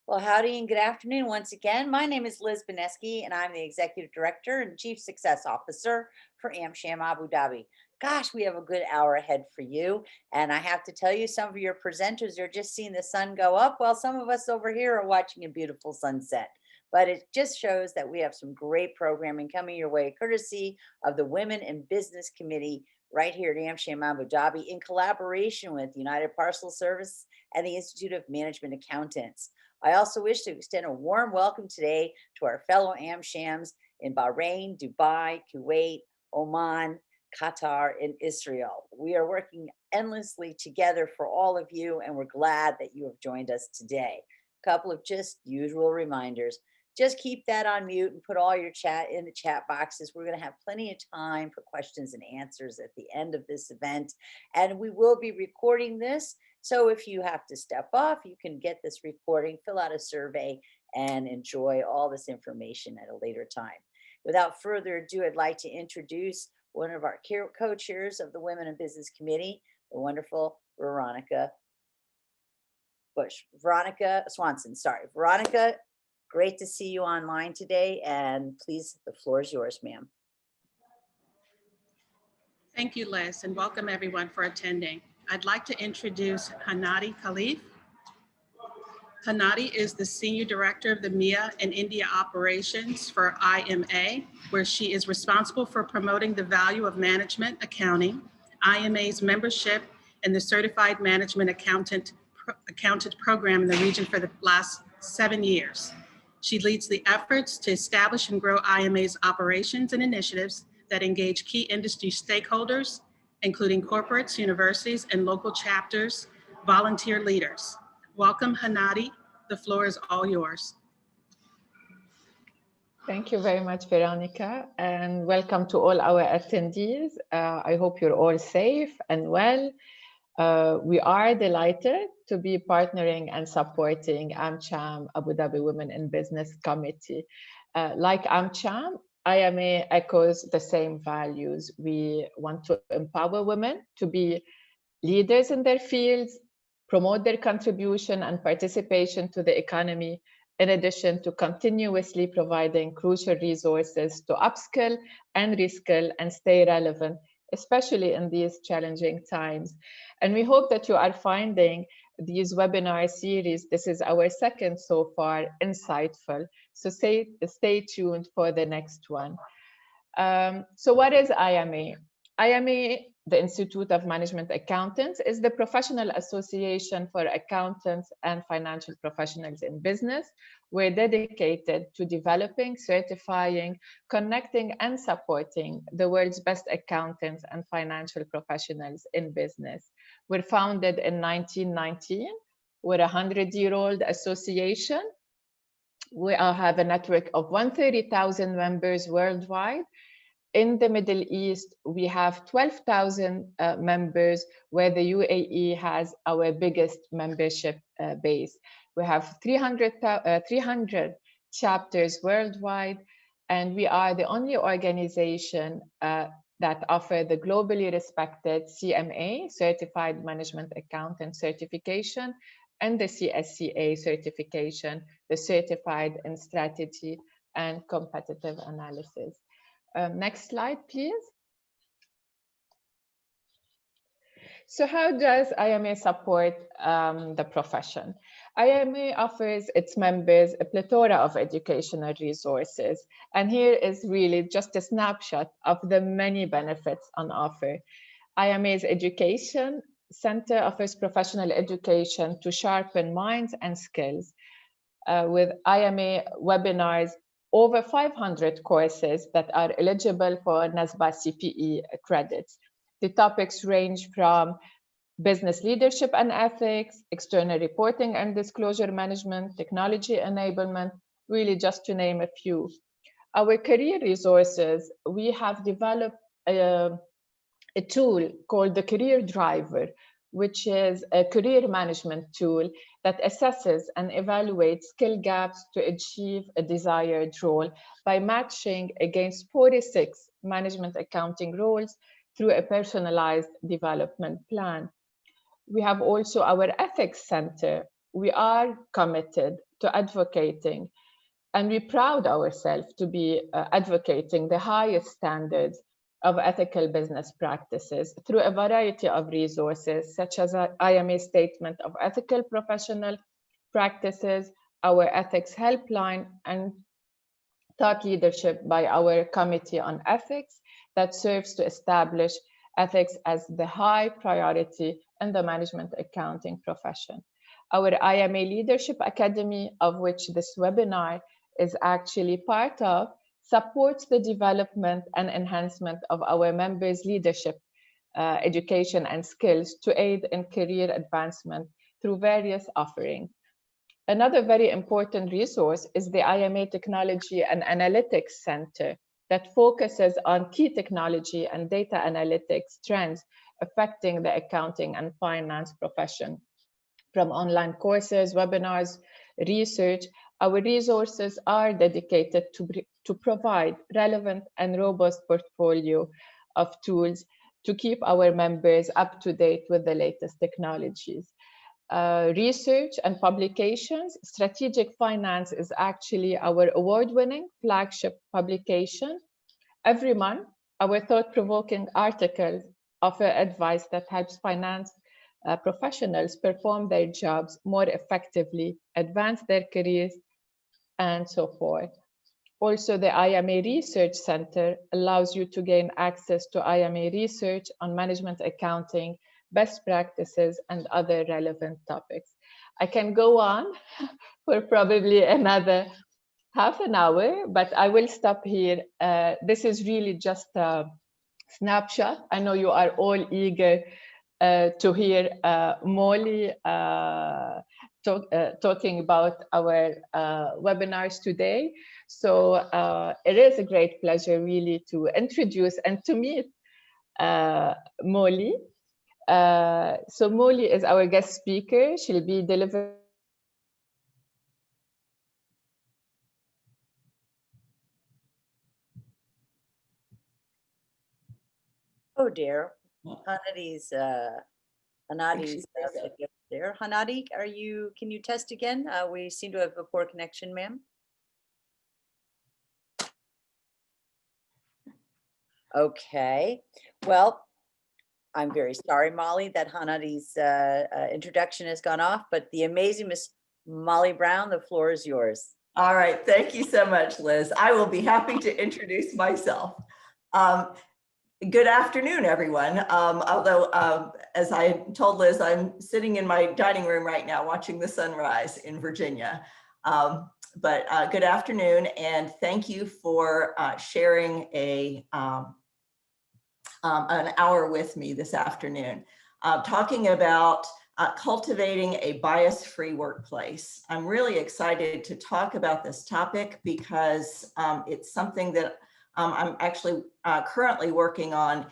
Well, howdy and good afternoon once again. My name is Liz Beneski, and I'm the Executive Director and Chief Success Officer for AmCham Abu Dhabi. Gosh, we have a good hour ahead for you. And I have to tell you, some of your presenters are just seeing the sun go up, while some of us over here are watching a beautiful sunset. But it just shows that we have some great programming coming your way, courtesy of the Women in Business Committee right here at AmCham Abu Dhabi in collaboration with United Parcel Service and the Institute of Management Accountants. I also wish to extend a warm welcome today to our fellow AmChams in Bahrain, Dubai, Kuwait, Oman, Qatar, and Israel. We are working endlessly together for all of you, and we're glad that you have joined us today. A couple of just usual reminders. Just keep that on mute and put all your chat in the chat boxes. We're going to have plenty of time for questions and answers at the end of this event, and we will be recording this. So if you have to step off, you can get this recording, fill out a survey, and enjoy all this information at a later time. Without further ado, I'd like to introduce one of our co-chairs of the Women in Business Committee, the wonderful Veronica Swanson. Sorry, Veronica, great to see you online today. And please, the floor is yours, ma'am. Thank you, Liz, and welcome everyone for attending. I'd like to introduce Hanadi Khalif. Hanadi is the Senior Director of the MIA and India Operations for IMA, where she is responsible for promoting the value of management accounting, IMA's membership, and the Certified Management Accountant program in the region for the last 7 years. She leads the efforts to establish and grow IMA's operations and initiatives that engage key industry stakeholders, including corporates, universities, and local chapters, volunteer leaders. Welcome, Hanadi. The floor is all yours. Thank you very much, Veronica, and welcome to all our attendees. I hope you're all safe and well. We are delighted to be partnering and supporting AmCham Abu Dhabi Women in Business Committee. Like AmCham, IMA echoes the same values. We want to empower women to be leaders in their fields, promote their contribution and participation to the economy, in addition to continuously providing crucial resources to upskill and reskill and stay relevant, especially in these challenging times. And we hope that you are finding these webinar series, this is our second so far, insightful. So stay tuned for the next one. So what is IMA? IMA, the Institute of Management Accountants, is the professional association for accountants and financial professionals in business. We're dedicated to developing, certifying, connecting, and supporting the world's best accountants and financial professionals in business. We're founded in 1919. We're a 100-year-old association. We have a network of 130,000 members worldwide. In the Middle East, we have 12,000 members, where the UAE has our biggest membership base. We have 300 chapters worldwide, and we are the only organization that offer the globally respected CMA, Certified Management Accountant certification, and the CSCA certification, the Certified in Strategy and Competitive Analysis. Next slide, please. So how does IMA support the profession? IMA offers its members a plethora of educational resources. And here is really just a snapshot of the many benefits on offer. IMA's Education Center offers professional education to sharpen minds and skills. With IMA webinars, over 500 courses that are eligible for NASBA CPE credits. The topics range from business leadership and ethics, external reporting and disclosure management, technology enablement, really just to name a few. Our career resources, we have developed a tool called the Career Driver, which is a career management tool that assesses and evaluates skill gaps to achieve a desired role by matching against 46 management accounting roles through a personalized development plan. We have also our Ethics Center. We are committed to advocating. And we proud ourselves to be advocating the highest standards of ethical business practices through a variety of resources, such as an IMA Statement of Ethical Professional Practices, our ethics helpline, and thought leadership by our Committee on Ethics that serves to establish ethics as the high priority in the management accounting profession. Our IMA Leadership Academy, of which this webinar is actually part of, supports the development and enhancement of our members' leadership education and skills to aid in career advancement through various offerings. Another very important resource is the IMA Technology and Analytics Center that focuses on key technology and data analytics trends affecting the accounting and finance profession. From online courses, webinars, research, our resources are dedicated to provide relevant and robust portfolio of tools to keep our members up to date with the latest technologies. Research and publications, Strategic Finance is actually our award-winning flagship publication. Every month, our thought-provoking articles offer advice that helps finance professionals perform their jobs more effectively, advance their careers, and so forth. Also, the IMA Research Center allows you to gain access to IMA research on management accounting, best practices, and other relevant topics. I can go on for probably another half an hour, but I will stop here. This is really just a snapshot. I know you are all eager to hear Molly talking about our webinars today. So it is a great pleasure really to introduce and to meet Molly. So Molly is our guest speaker. She'll be delivering Oh dear, Hanadi's there. Hanadi, can you test again? We seem to have a poor connection, ma'am. Okay, well, I'm very sorry, Molly, that Hanadi's introduction has gone off, but the amazing Miss Molly Brown, the floor is yours. All right, thank you so much, Liz. I will be happy to introduce myself. Good afternoon, everyone. Although, as I told Liz, I'm sitting in my dining room right now watching the sunrise in Virginia. But good afternoon, and thank you for sharing an hour with me this afternoon, talking about cultivating a bias-free workplace. I'm really excited to talk about this topic because it's something that I'm actually currently working on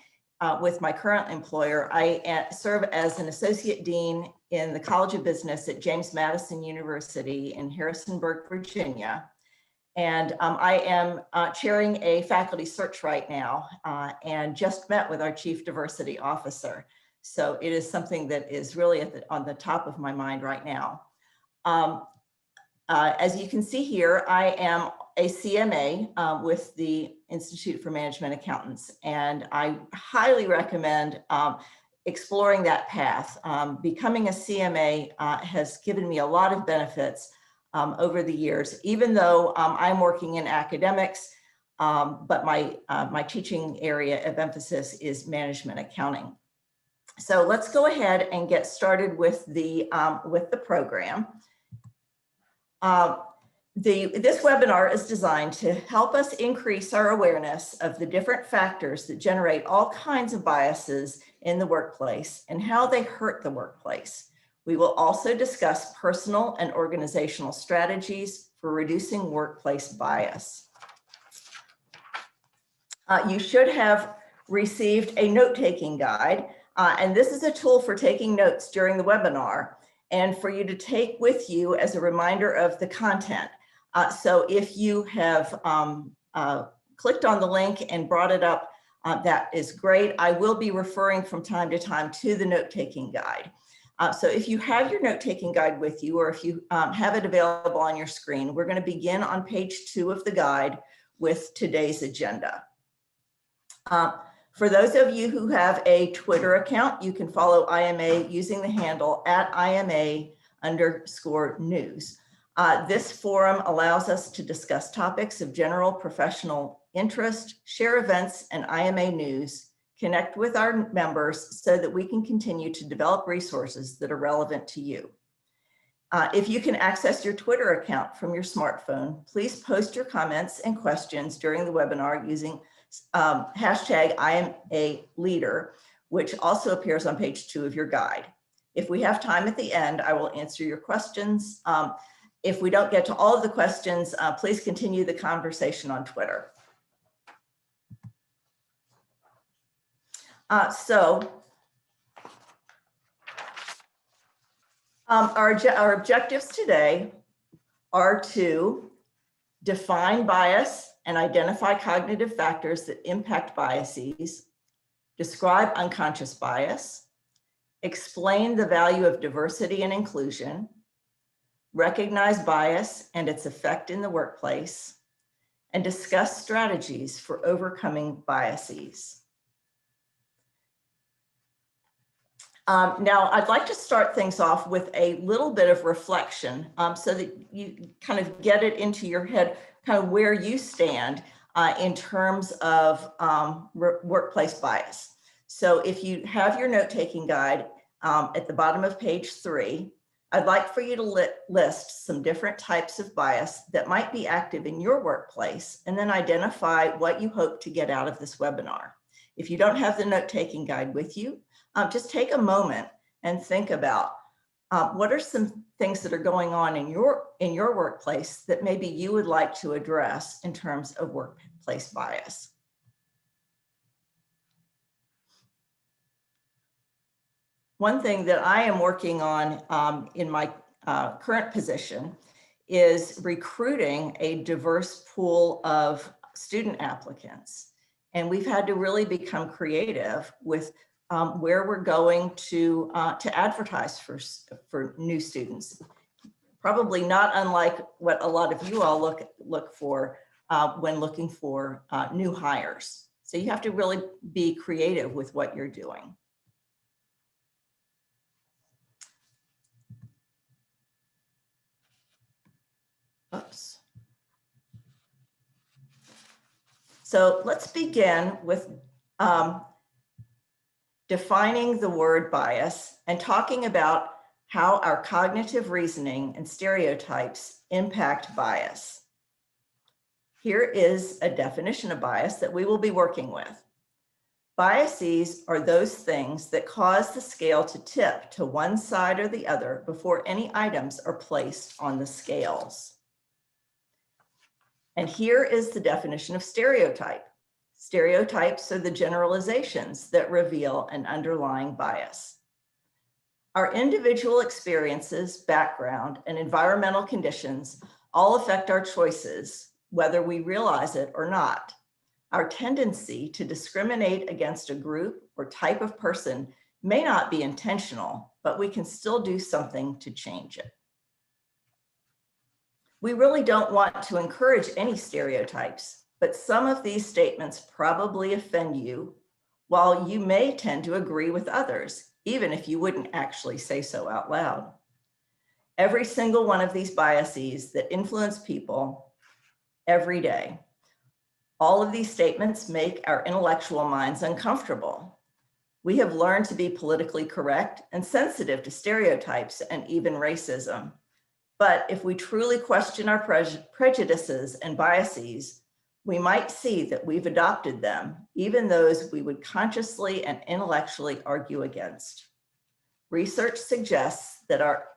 with my current employer. I serve as an associate dean in the College of Business at James Madison University in Harrisonburg, Virginia. And I am chairing a faculty search right now and just met with our Chief Diversity Officer. So it is something that is really on the top of my mind right now. As you can see here, I am a CMA with the Institute for Management Accountants, and I highly recommend exploring that path. Becoming a CMA has given me a lot of benefits over the years, even though I'm working in academics, but my teaching area of emphasis is management accounting. So let's go ahead and get started with the program. This webinar is designed to help us increase our awareness of the different factors that generate all kinds of biases in the workplace and how they hurt the workplace. We will also discuss personal and organizational strategies for reducing workplace bias. You should have received a note-taking guide, and this is a tool for taking notes during the webinar and for you to take with you as a reminder of the content. So if you have clicked on the link and brought it up, that is great. I will be referring from time to time to the note-taking guide. So if you have your note-taking guide with you, or if you have it available on your screen, we're going to begin on page 2 of the guide with today's agenda. For those of you who have a Twitter account, you can follow IMA using the handle @IMA_news. This forum allows us to discuss topics of general professional interest, share events and IMA news, connect with our members so that we can continue to develop resources that are relevant to you. If you can access your Twitter account from your smartphone, please post your comments and questions during the webinar using hashtag IMALeader, which also appears on page 2 of your guide. If we have time at the end, I will answer your questions. If we don't get to all of the questions, please continue the conversation on Twitter. Our objectives today are to define bias and identify cognitive factors that impact biases, describe unconscious bias, explain the value of diversity and inclusion, recognize bias and its effect in the workplace, and discuss strategies for overcoming biases. Now, I'd like to start things off with a little bit of reflection so that you kind of get it into your head, kind of where you stand in terms of workplace bias. So if you have your note-taking guide at the bottom of page 3, I'd like for you to list some different types of bias that might be active in your workplace, and then identify what you hope to get out of this webinar. If you don't have the note-taking guide with you, just take a moment and think about what are some things that are going on in your workplace that maybe you would like to address in terms of workplace bias. One thing that I am working on in my current position is recruiting a diverse pool of student applicants. And we've had to really become creative with where we're going to advertise for new students. Probably not unlike what a lot of you all look for when looking for new hires. So you have to really be creative with what you're doing. Oops. So let's begin with defining the word bias and talking about how our cognitive reasoning and stereotypes impact bias. Here is a definition of bias that we will be working with. Biases are those things that cause the scale to tip to one side or the other before any items are placed on the scales. And here is the definition of stereotype. Stereotypes are the generalizations that reveal an underlying bias. Our individual experiences, background, and environmental conditions all affect our choices, whether we realize it or not. Our tendency to discriminate against a group or type of person may not be intentional, but we can still do something to change it. We really don't want to encourage any stereotypes, but some of these statements probably offend you, while you may tend to agree with others, even if you wouldn't actually say so out loud. Every single one of these biases that influence people every day. All of these statements make our intellectual minds uncomfortable. We have learned to be politically correct and sensitive to stereotypes and even racism. But if we truly question our prejudices and biases, we might see that we've adopted them, even those we would consciously and intellectually argue against. Research suggests that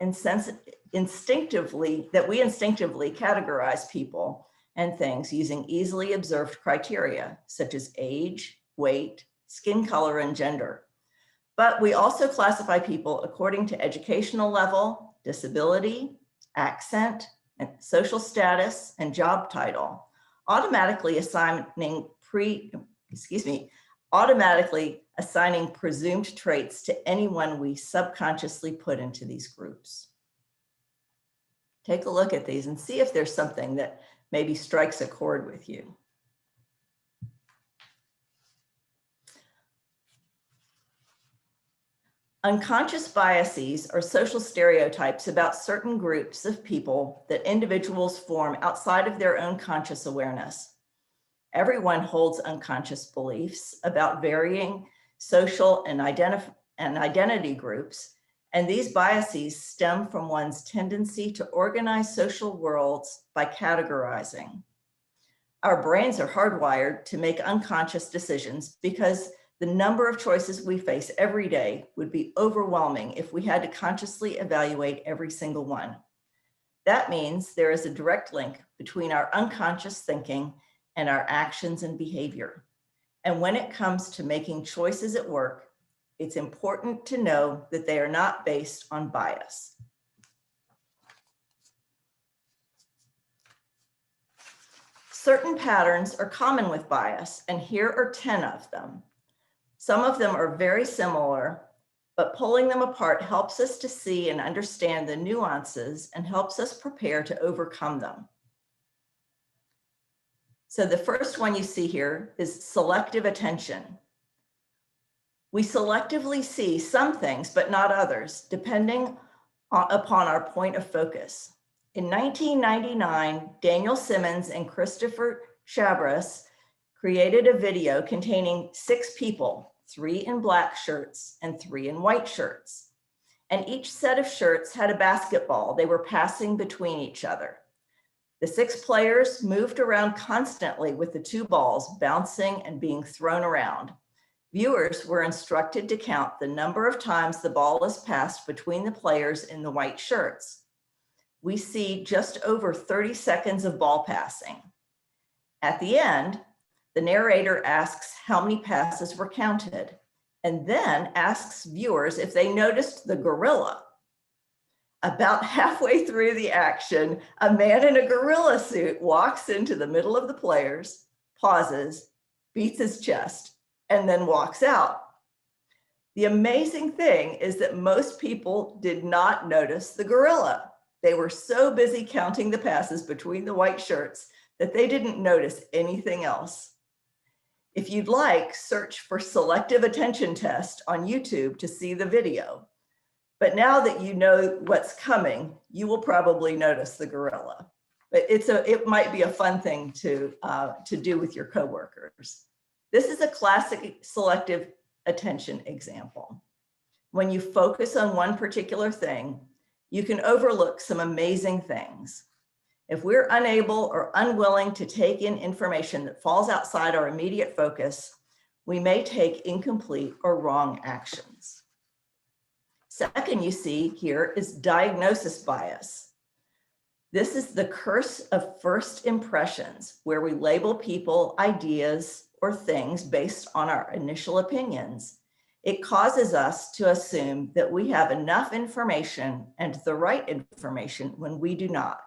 we instinctively categorize people and things using easily observed criteria, such as age, weight, skin color, and gender. But we also classify people according to educational level, disability, accent, and social status, and job title, automatically assigning automatically assigning presumed traits to anyone we subconsciously put into these groups. Take a look at these and see if there's something that maybe strikes a chord with you. Unconscious biases are social stereotypes about certain groups of people that individuals form outside of their own conscious awareness. Everyone holds unconscious beliefs about varying social and identity groups, and these biases stem from one's tendency to organize social worlds by categorizing. Our brains are hardwired to make unconscious decisions because the number of choices we face every day would be overwhelming if we had to consciously evaluate every single one. That means there is a direct link between our unconscious thinking and our actions and behavior. And when it comes to making choices at work, it's important to know that they are not based on bias. Certain patterns are common with bias, and here are 10 of them. Some of them are very similar, but pulling them apart helps us to see and understand the nuances and helps us prepare to overcome them. So the first one you see here is selective attention. We selectively see some things, but not others, depending upon our point of focus. In 1999, Daniel Simmons and Christopher Chabris created a video containing 6 people, 3 in black shirts and 3 in white shirts. And each set of shirts had a basketball they were passing between each other. The 6 players moved around constantly with the 2 balls bouncing and being thrown around. Viewers were instructed to count the number of times the ball is passed between the players in the white shirts. We see just over 30 seconds of ball passing. At the end, the narrator asks how many passes were counted, and then asks viewers if they noticed the gorilla. About halfway through the action, a man in a gorilla suit walks into the middle of the players, pauses, beats his chest, and then walks out. The amazing thing is that most people did not notice the gorilla. They were so busy counting the passes between the white shirts that they didn't notice anything else. If you'd like, search for selective attention test on YouTube to see the video. But now that you know what's coming, you will probably notice the gorilla. But it might be a fun thing to do with your coworkers. This is a classic selective attention example. When you focus on one particular thing, you can overlook some amazing things. If we're unable or unwilling to take in information that falls outside our immediate focus, we may take incomplete or wrong actions. Second, you see here is diagnosis bias. This is the curse of first impressions, where we label people, ideas, or things based on our initial opinions. It causes us to assume that we have enough information and the right information when we do not.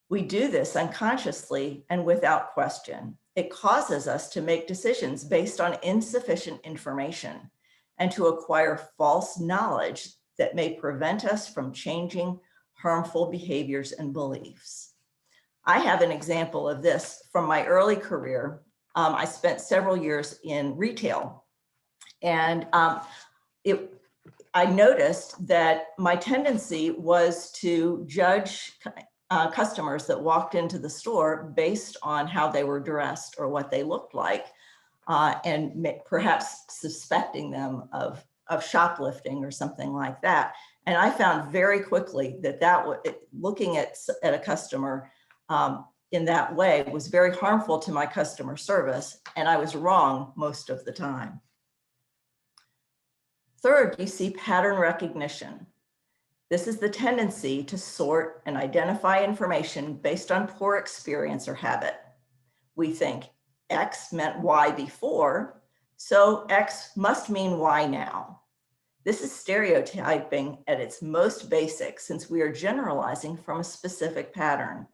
We do this unconsciously and without question. It causes us to make decisions based on insufficient information and to acquire false knowledge that may prevent us from changing harmful behaviors and beliefs. I have an example of this from my early career. I spent several years in retail, and I noticed that my tendency was to judge customers that walked into the store based on how they were dressed or what they looked like, and perhaps suspecting them of shoplifting or something like that. And I found very quickly that looking at a customer in that way was very harmful to my customer service, and I was wrong most of the time. Third, you see pattern recognition. This is the tendency to sort and identify information based on poor experience or habit. We think X meant Y before, so X must mean Y now. This is stereotyping at its most basic, since we are generalizing from a specific pattern.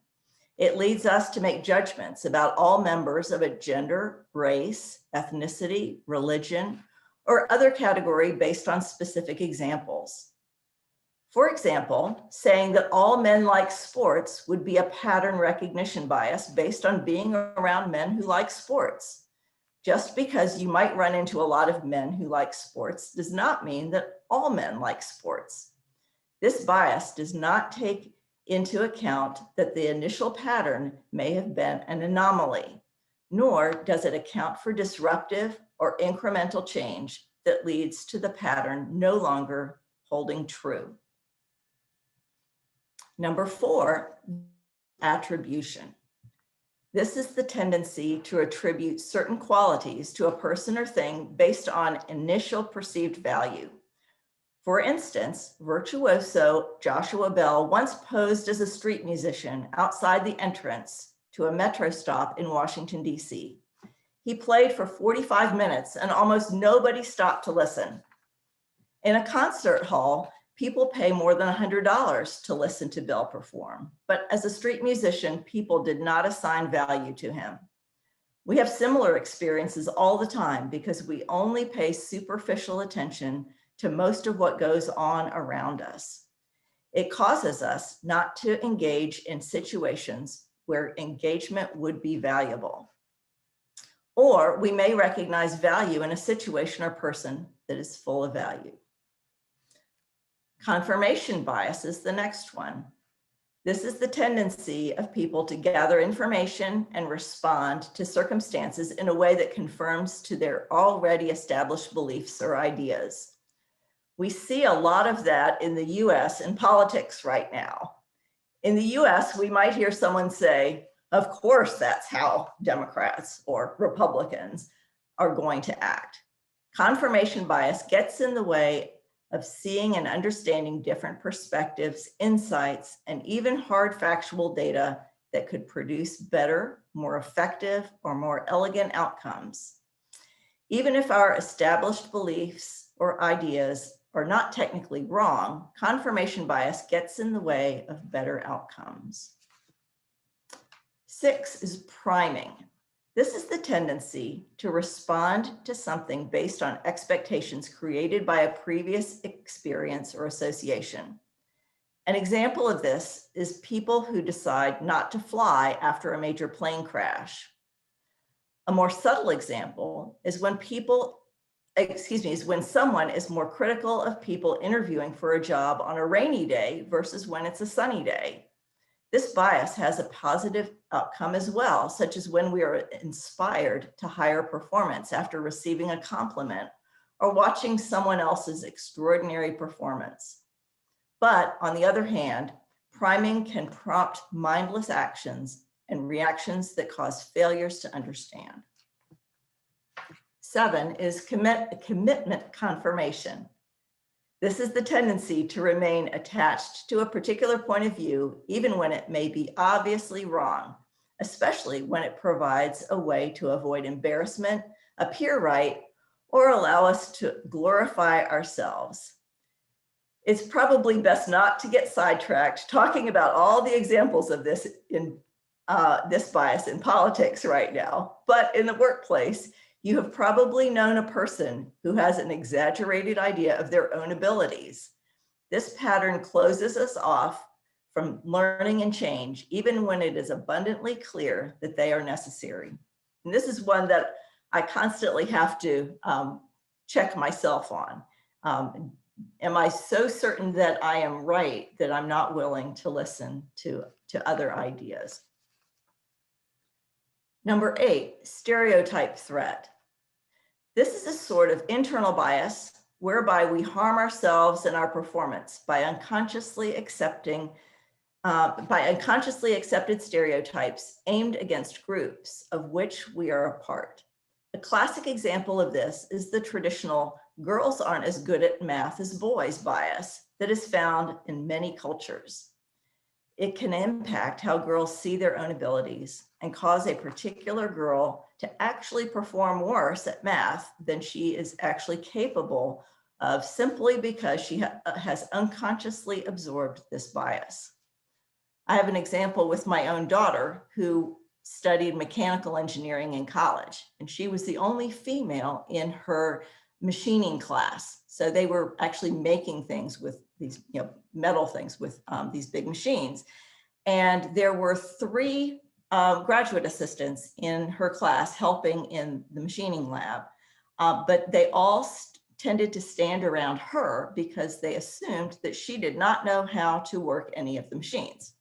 It leads us to make judgments about all members of a gender, race, ethnicity, religion, or other category based on specific examples. For example, saying that all men like sports would be a pattern recognition bias based on being around men who like sports. Just because you might run into a lot of men who like sports does not mean that all men like sports. This bias does not take into account that the initial pattern may have been an anomaly, nor does it account for disruptive or incremental change that leads to the pattern no longer holding true. Number 4, attribution. This is the tendency to attribute certain qualities to a person or thing based on initial perceived value. For instance, virtuoso Joshua Bell once posed as a street musician outside the entrance to a metro stop in Washington, D.C. He played for 45 minutes and almost nobody stopped to listen. In a concert hall, people pay more than $100 to listen to Bell perform, but as a street musician, people did not assign value to him. We have similar experiences all the time because we only pay superficial attention to most of what goes on around us. It causes us not to engage in situations where engagement would be valuable. Or we may recognize value in a situation or person that is full of value. Confirmation bias is the next one. This is the tendency of people to gather information and respond to circumstances in a way that confirms to their already established beliefs or ideas. We see a lot of that in the US in politics right now. In the US, we might hear someone say, of course, that's how Democrats or Republicans are going to act. Confirmation bias gets in the way of seeing and understanding different perspectives, insights, and even hard factual data that could produce better, more effective, or more elegant outcomes. Even if our established beliefs or ideas are not technically wrong, confirmation bias gets in the way of better outcomes. 6 is priming. This is the tendency to respond to something based on expectations created by a previous experience or association. An example of this is people who decide not to fly after a major plane crash. A more subtle example is when someone is more critical of people interviewing for a job on a rainy day versus when it's a sunny day. This bias has a positive outcome as well, such as when we are inspired to higher performance after receiving a compliment or watching someone else's extraordinary performance. But on the other hand, priming can prompt mindless actions and reactions that cause failures to understand. 7 is commitment confirmation. This is the tendency to remain attached to a particular point of view, even when it may be obviously wrong, especially when it provides a way to avoid embarrassment, appear right, or allow us to glorify ourselves. It's probably best not to get sidetracked talking about all the examples of this in this bias in politics right now, but in the workplace, you have probably known a person who has an exaggerated idea of their own abilities. This pattern closes us off from learning and change, even when it is abundantly clear that they are necessary. And this is one that I constantly have to check myself on. Am I so certain that I am right that I'm not willing to listen to other ideas? Number 8, stereotype threat. This is a sort of internal bias whereby we harm ourselves and our performance by unconsciously accepted stereotypes aimed against groups of which we are a part. A classic example of this is the traditional girls aren't as good at math as boys bias that is found in many cultures. It can impact how girls see their own abilities and cause a particular girl to actually perform worse at math than she is actually capable of simply because she has unconsciously absorbed this bias. I have an example with my own daughter who studied mechanical engineering in college, and she was the only female in her machining class. So they were actually making things with these, metal things with these big machines. And there were 3 graduate assistants in her class helping in the machining lab, but they all tended to stand around her because they assumed that she did not know how to work any of the machines.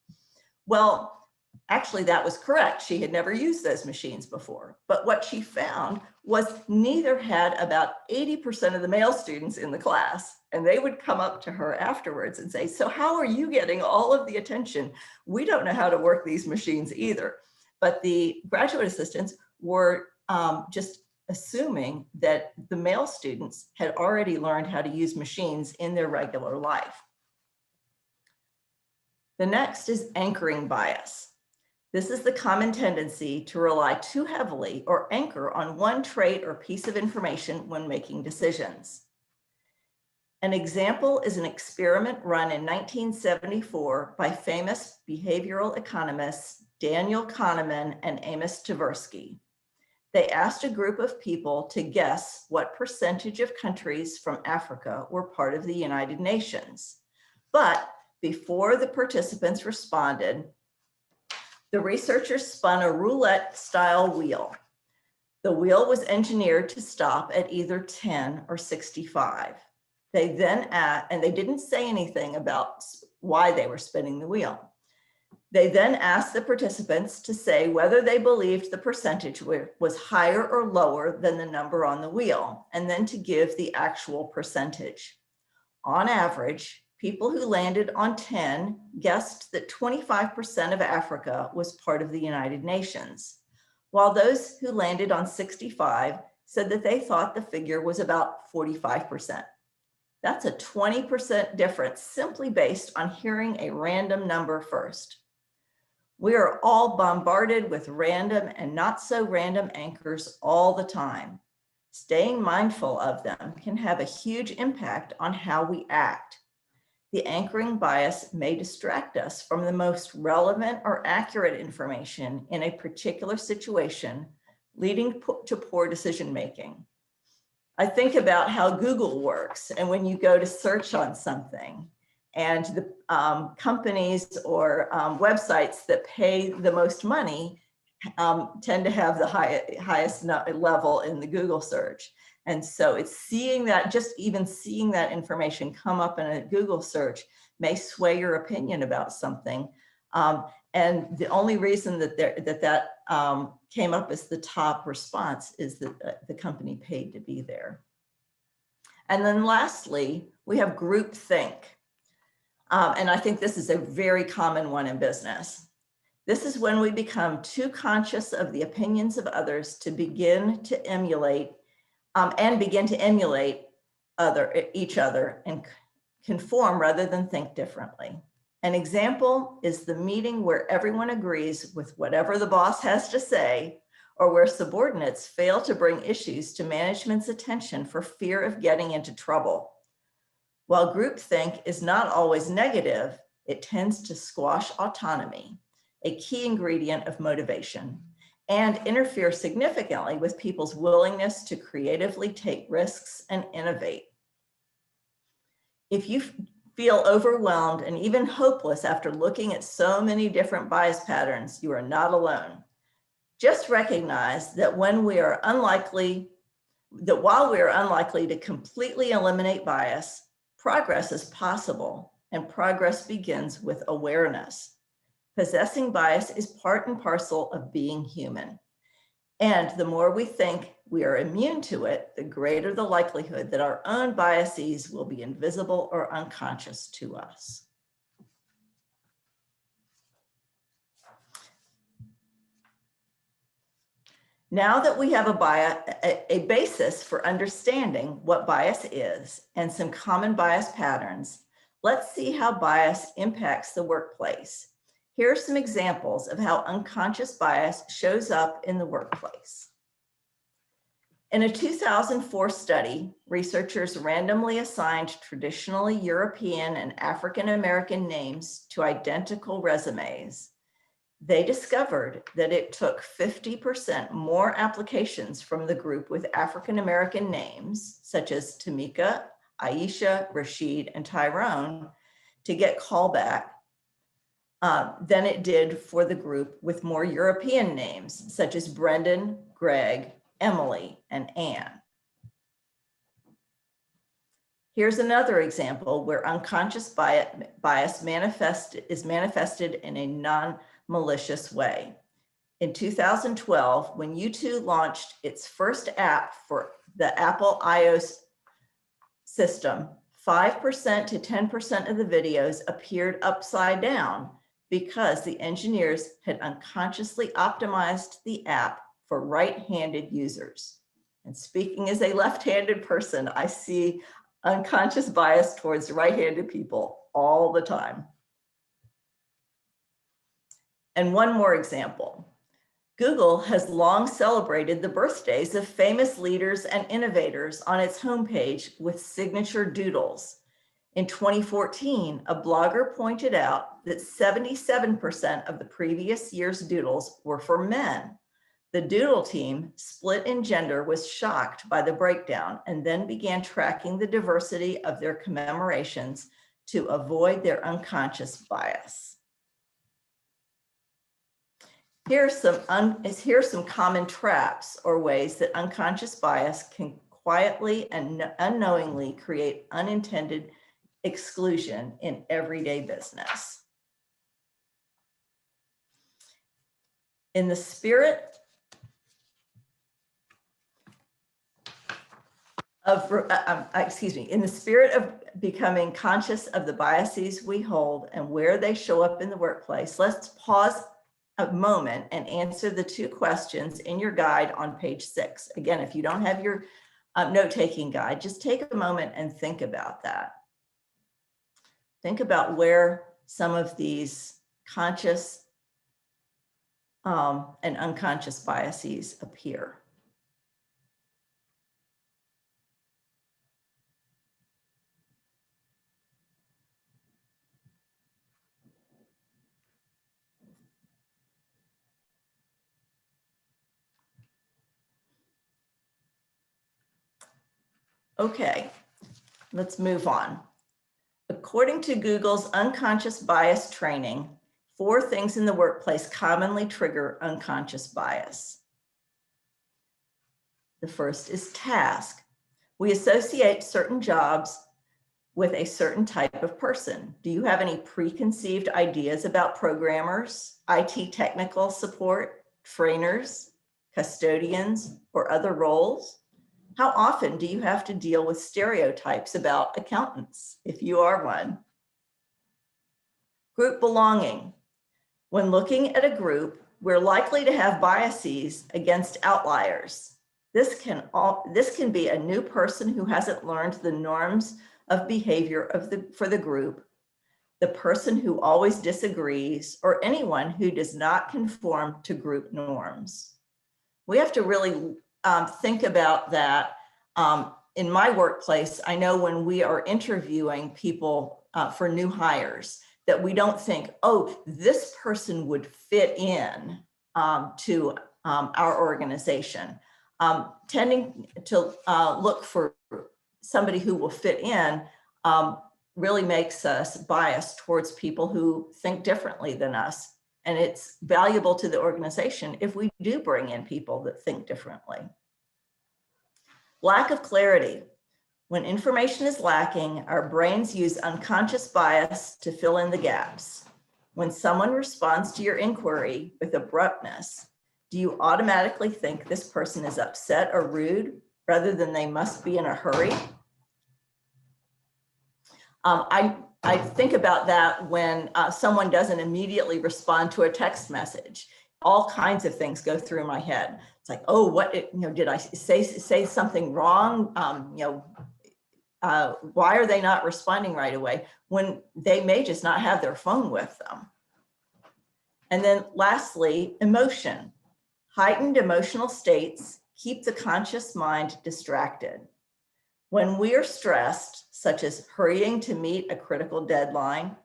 Well, actually, that was correct. She had never used those machines before. But what she found was neither had about 80% of the male students in the class. And they would come up to her afterwards and say, so how are you getting all of the attention? We don't know how to work these machines either. But the graduate assistants were just assuming that the male students had already learned how to use machines in their regular life. The next is anchoring bias. This is the common tendency to rely too heavily or anchor on one trait or piece of information when making decisions. An example is an experiment run in 1974 by famous behavioral economists Daniel Kahneman and Amos Tversky. They asked a group of people to guess what percentage of countries from Africa were part of the United Nations. But before the participants responded, the researchers spun a roulette-style wheel. The wheel was engineered to stop at either 10 or 65. They then and they didn't say anything about why they were spinning the wheel. They then asked the participants to say whether they believed the percentage was higher or lower than the number on the wheel, and then to give the actual percentage. On average, people who landed on 10 guessed that 25% of Africa was part of the United Nations, while those who landed on 65 said that they thought the figure was about 45%. That's a 20% difference simply based on hearing a random number first. We are all bombarded with random and not so random anchors all the time. Staying mindful of them can have a huge impact on how we act. The anchoring bias may distract us from the most relevant or accurate information in a particular situation, leading to poor decision-making. I think about how Google works, and when you go to search on something, and the companies or websites that pay the most money tend to have the highest level in the Google search. And so it's seeing that, just even seeing that information come up in a Google search may sway your opinion about something. And the only reason that that came up as the top response is that the company paid to be there. And then lastly, we have groupthink. And I think this is a very common one in business. This is when we become too conscious of the opinions of others to begin to emulate each other and conform rather than think differently. An example is the meeting where everyone agrees with whatever the boss has to say, or where subordinates fail to bring issues to management's attention for fear of getting into trouble. While groupthink is not always negative, it tends to squash autonomy, a key ingredient of motivation, and interfere significantly with people's willingness to creatively take risks and innovate. If you feel overwhelmed and even hopeless after looking at so many different bias patterns, you are not alone. Just recognize that while we are unlikely to completely eliminate bias, progress is possible, and progress begins with awareness. Possessing bias is part and parcel of being human. And the more we think we are immune to it, the greater the likelihood that our own biases will be invisible or unconscious to us. Now that we have a basis for understanding what bias is and some common bias patterns, let's see how bias impacts the workplace. Here are some examples of how unconscious bias shows up in the workplace. In a 2004 study, researchers randomly assigned traditionally European and African American names to identical resumes. They discovered that it took 50% more applications from the group with African American names, such as Tamika, Aisha, Rashid, and Tyrone, to get callback than it did for the group with more European names, such as Brendan, Greg, Emily, and Anne. Here's another example where unconscious bias is manifested in a non-malicious way. In 2012, when U2 launched its first app for the Apple iOS system, 5% to 10% of the videos appeared upside down because the engineers had unconsciously optimized the app for right-handed users. And speaking as a left-handed person, I see unconscious bias towards right-handed people all the time. And one more example. Google has long celebrated the birthdays of famous leaders and innovators on its homepage with signature doodles. In 2014, a blogger pointed out that 77% of the previous year's doodles were for men. The doodle team, split in gender, was shocked by the breakdown and then began tracking the diversity of their commemorations to avoid their unconscious bias. Here's some common traps or ways that unconscious bias can quietly and unknowingly create unintended exclusion in everyday business. In the spirit of, in the spirit of becoming conscious of the biases we hold and where they show up in the workplace, let's pause a moment and answer the two questions in your guide on page 6. Again, if you don't have your note-taking guide, just take a moment and think about that. Think about where some of these conscious and unconscious biases appear. Okay, let's move on. According to Google's unconscious bias training, 4 things in the workplace commonly trigger unconscious bias. The first is task. We associate certain jobs with a certain type of person. Do you have any preconceived ideas about programmers, IT technical support, trainers, custodians, or other roles? How often do you have to deal with stereotypes about accountants, if you are one? Group belonging. When looking at a group, we're likely to have biases against outliers. This can be a new person who hasn't learned the norms of behavior for the group, the person who always disagrees, or anyone who does not conform to group norms. We have to really think about that. In my workplace, I know when we are interviewing people for new hires, that we don't think, oh, this person would fit in to our organization. Tending to look for somebody who will fit in really makes us biased towards people who think differently than us. And it's valuable to the organization if we do bring in people that think differently. Lack of clarity. When information is lacking, our brains use unconscious bias to fill in the gaps. When someone responds to your inquiry with abruptness, do you automatically think this person is upset or rude rather than they must be in a hurry? I think about that when someone doesn't immediately respond to a text message. All kinds of things go through my head. It's like, oh, what, did I say something wrong? Why are they not responding right away when they may just not have their phone with them? And then lastly, emotion. Heightened emotional states keep the conscious mind distracted. When we are stressed, such as hurrying to meet a critical deadline,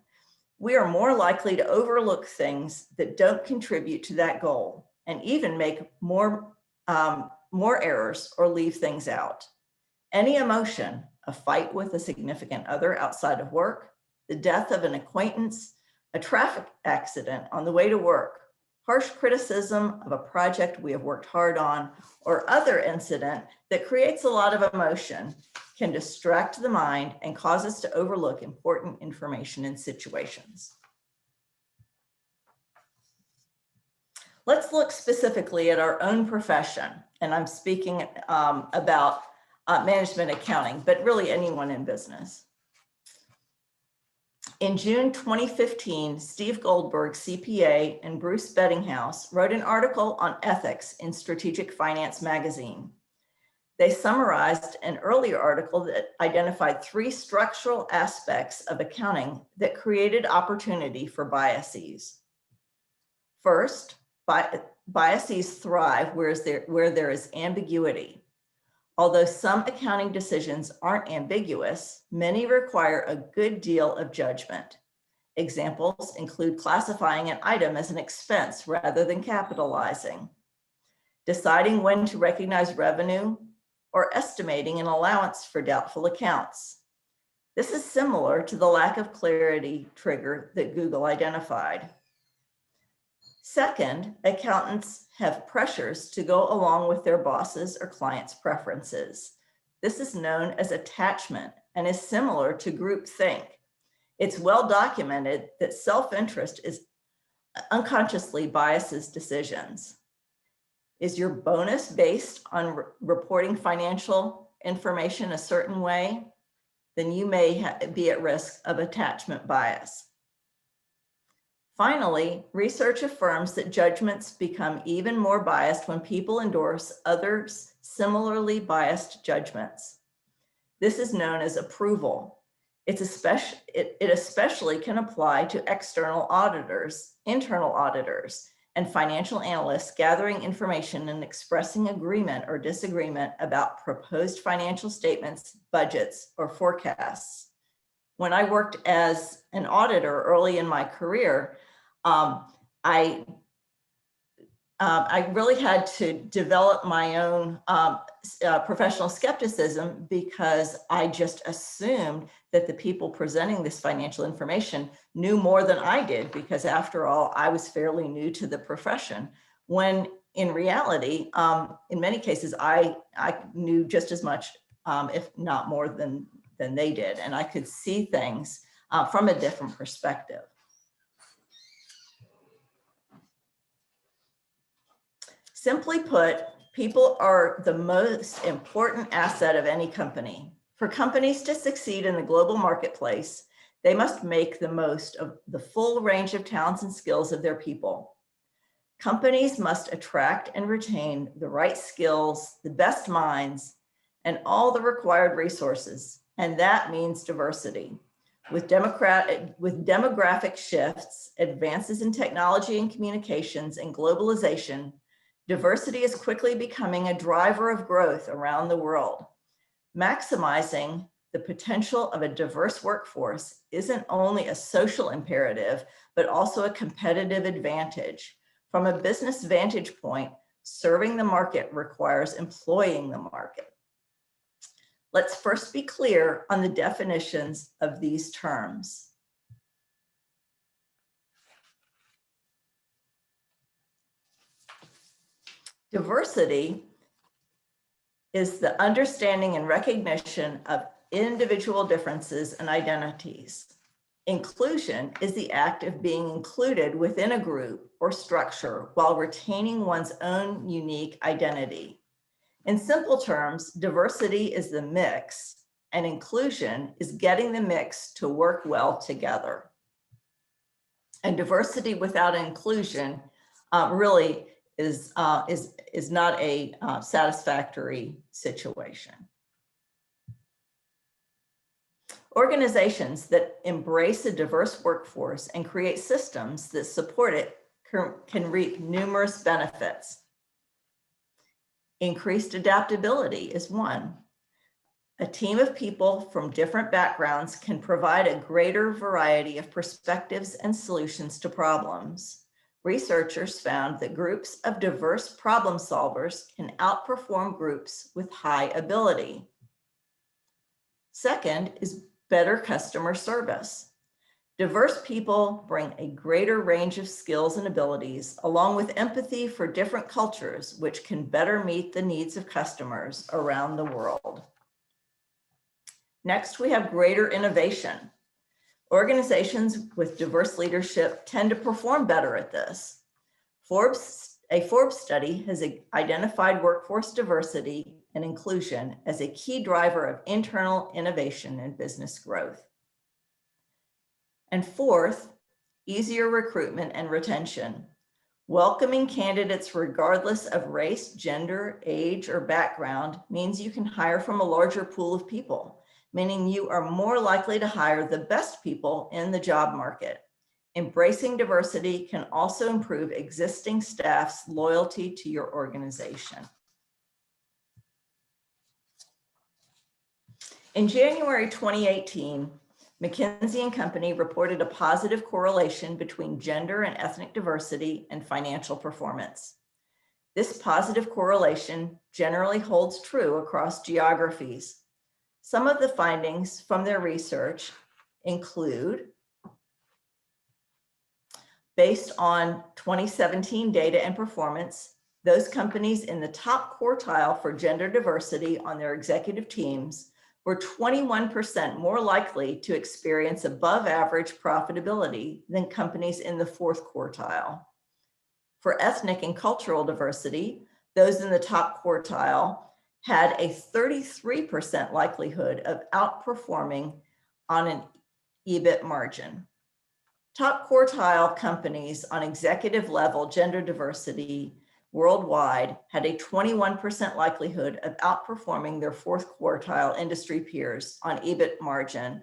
we are more likely to overlook things that don't contribute to that goal and even make more errors or leave things out. Any emotion, a fight with a significant other outside of work, the death of an acquaintance, a traffic accident on the way to work, harsh criticism of a project we have worked hard on, or other incident that creates a lot of emotion can distract the mind and cause us to overlook important information in situations. Let's look specifically at our own profession, and I'm speaking about management accounting, but really anyone in business. In June 2015, Steve Goldberg, CPA, and Bruce Bettinghouse wrote an article on ethics in Strategic Finance magazine. They summarized an earlier article that identified 3 structural aspects of accounting that created opportunity for biases. First, biases thrive where there is ambiguity. Although some accounting decisions aren't ambiguous, many require a good deal of judgment. Examples include classifying an item as an expense rather than capitalizing, deciding when to recognize revenue, or estimating an allowance for doubtful accounts. This is similar to the lack of clarity trigger that Google identified. Second, accountants have pressures to go along with their bosses' or clients' preferences. This is known as attachment and is similar to groupthink. It's well documented that self-interest is unconsciously biases decisions. Is your bonus based on reporting financial information a certain way? Then you may be at risk of attachment bias. Finally, research affirms that judgments become even more biased when people endorse others' similarly biased judgments. This is known as approval. It especially can apply to external auditors, internal auditors, and financial analysts gathering information and expressing agreement or disagreement about proposed financial statements, budgets, or forecasts. When I worked as an auditor early in my career, I really had to develop my own professional skepticism because I just assumed that the people presenting this financial information knew more than I did, because after all, I was fairly new to the profession, when in reality, in many cases, I knew just as much, if not more than they did. And I could see things from a different perspective. Simply put, people are the most important asset of any company. For companies to succeed in the global marketplace, they must make the most of the full range of talents and skills of their people. Companies must attract and retain the right skills, the best minds, and all the required resources, and that means diversity. With demographic shifts, advances in technology and communications, and globalization, diversity is quickly becoming a driver of growth around the world. Maximizing the potential of a diverse workforce isn't only a social imperative, but also a competitive advantage. From a business vantage point, serving the market requires employing the market. Let's first be clear on the definitions of these terms. Diversity is the understanding and recognition of individual differences and identities. Inclusion is the act of being included within a group or structure while retaining one's own unique identity. In simple terms, diversity is the mix, and inclusion is getting the mix to work well together. And diversity without inclusion really is not a satisfactory situation. Organizations that embrace a diverse workforce and create systems that support it can reap numerous benefits. Increased adaptability is one. A team of people from different backgrounds can provide a greater variety of perspectives and solutions to problems. Researchers found that groups of diverse problem solvers can outperform groups with high ability. Second is better customer service. Diverse people bring a greater range of skills and abilities, along with empathy for different cultures, which can better meet the needs of customers around the world. Next, we have greater innovation. Organizations with diverse leadership tend to perform better at this. A Forbes study has identified workforce diversity and inclusion as a key driver of internal innovation and business growth. And fourth, easier recruitment and retention. Welcoming candidates regardless of race, gender, age, or background means you can hire from a larger pool of people, meaning you are more likely to hire the best people in the job market. Embracing diversity can also improve existing staff's loyalty to your organization. In January 2018, McKinsey & Company reported a positive correlation between gender and ethnic diversity and financial performance. This positive correlation generally holds true across geographies. Some of the findings from their research include, based on 2017 data and performance, those companies in the top quartile for gender diversity on their executive teams were 21% more likely to experience above average profitability than companies in the fourth quartile. For ethnic and cultural diversity, those in the top quartile had a 33% likelihood of outperforming on an EBIT margin. Top quartile companies on executive level gender diversity worldwide had a 21% likelihood of outperforming their fourth quartile industry peers on EBIT margin,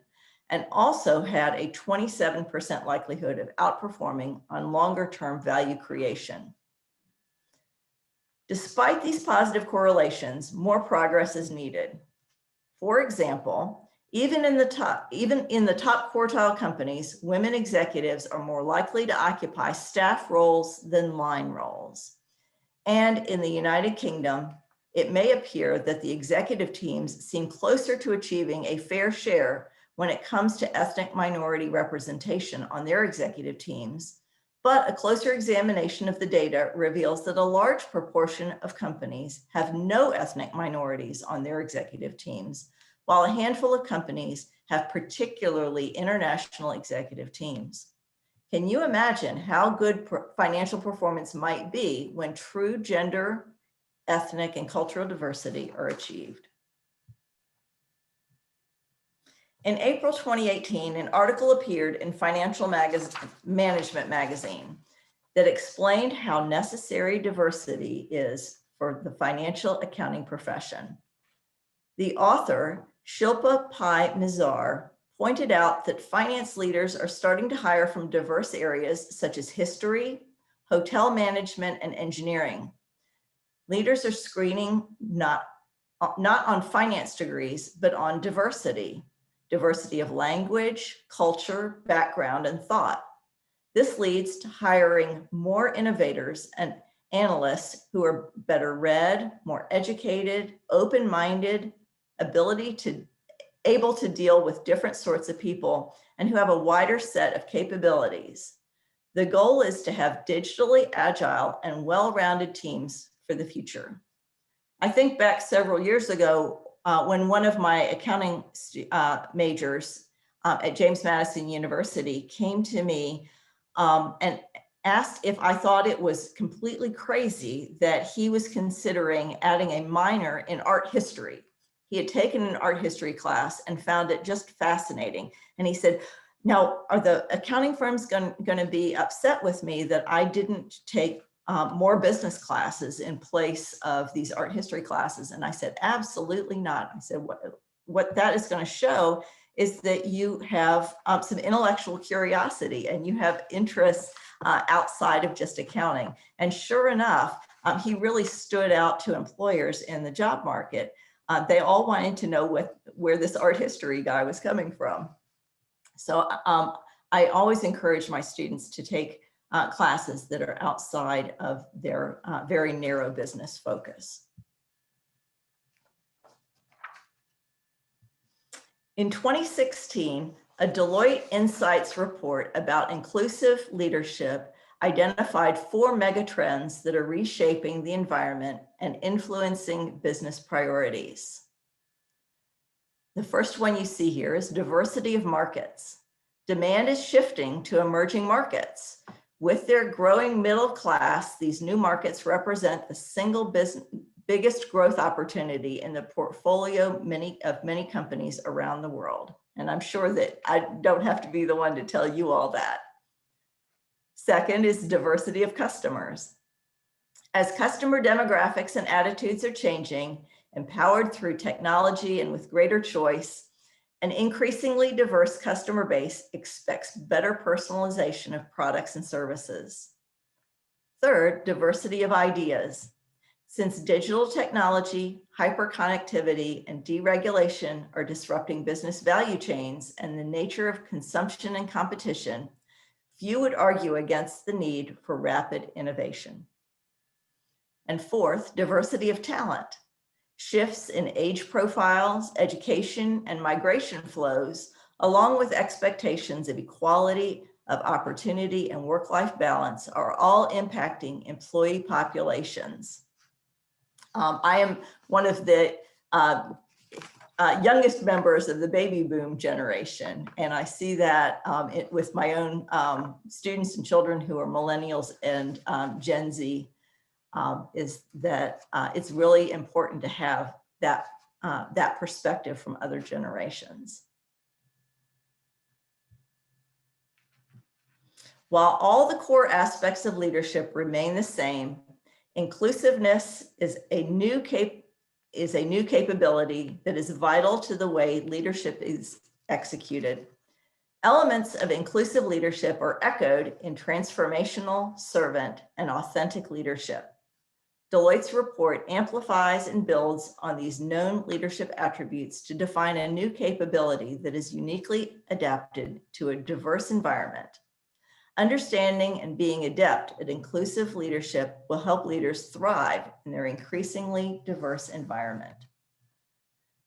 and also had a 27% likelihood of outperforming on longer term value creation. Despite these positive correlations, more progress is needed. For example, even in the top quartile companies, women executives are more likely to occupy staff roles than line roles. And in the United Kingdom, it may appear that the executive teams seem closer to achieving a fair share when it comes to ethnic minority representation on their executive teams, but a closer examination of the data reveals that a large proportion of companies have no ethnic minorities on their executive teams, while a handful of companies have particularly international executive teams. Can you imagine how good financial performance might be when true gender, ethnic, and cultural diversity are achieved? In April 2018, an article appeared in Financial Management magazine that explained how necessary diversity is for the financial accounting profession. The author, Shilpa Pai Mizar, pointed out that finance leaders are starting to hire from diverse areas such as history, hotel management, and engineering. Leaders are screening not on finance degrees, but on diversity of language, culture, background, and thought. This leads to hiring more innovators and analysts who are better read, more educated, open-minded, able to deal with different sorts of people, and who have a wider set of capabilities. The goal is to have digitally agile and well-rounded teams for the future. I think back several years ago when one of my accounting majors at James Madison University came to me and asked if I thought it was completely crazy that he was considering adding a minor in art history. He had taken an art history class and found it just fascinating. And he said, now, are the accounting firms going to be upset with me that I didn't take more business classes in place of these art history classes? And I said, absolutely not. I said, what that is going to show is that you have some intellectual curiosity and you have interests outside of just accounting. And sure enough, he really stood out to employers in the job market. They all wanted to know where this art history guy was coming from. So I always encourage my students to take classes that are outside of their very narrow business focus. In 2016, a Deloitte Insights report about inclusive leadership identified 4 megatrends that are reshaping the environment and influencing business priorities. The first one you see here is diversity of markets. Demand is shifting to emerging markets. With their growing middle class, these new markets represent the single biggest growth opportunity in the portfolio of many companies around the world. And I'm sure that I don't have to be the one to tell you all that. Second is diversity of customers. As customer demographics and attitudes are changing, empowered through technology and with greater choice, an increasingly diverse customer base expects better personalization of products and services. Third, diversity of ideas. Since digital technology, hyperconnectivity, and deregulation are disrupting business value chains and the nature of consumption and competition, few would argue against the need for rapid innovation. And fourth, diversity of talent. Shifts in age profiles, education, and migration flows, along with expectations of equality of opportunity and work-life balance, are all impacting employee populations. I am one of the youngest members of the baby boom generation, and I see that with my own students and children who are millennials and Gen Z, is that it's really important to have that, that perspective from other generations. While all the core aspects of leadership remain the same, inclusiveness is a new capability that is vital to the way leadership is executed. Elements of inclusive leadership are echoed in transformational, servant, and authentic leadership. Deloitte's report amplifies and builds on these known leadership attributes to define a new capability that is uniquely adapted to a diverse environment. Understanding and being adept at inclusive leadership will help leaders thrive in their increasingly diverse environment.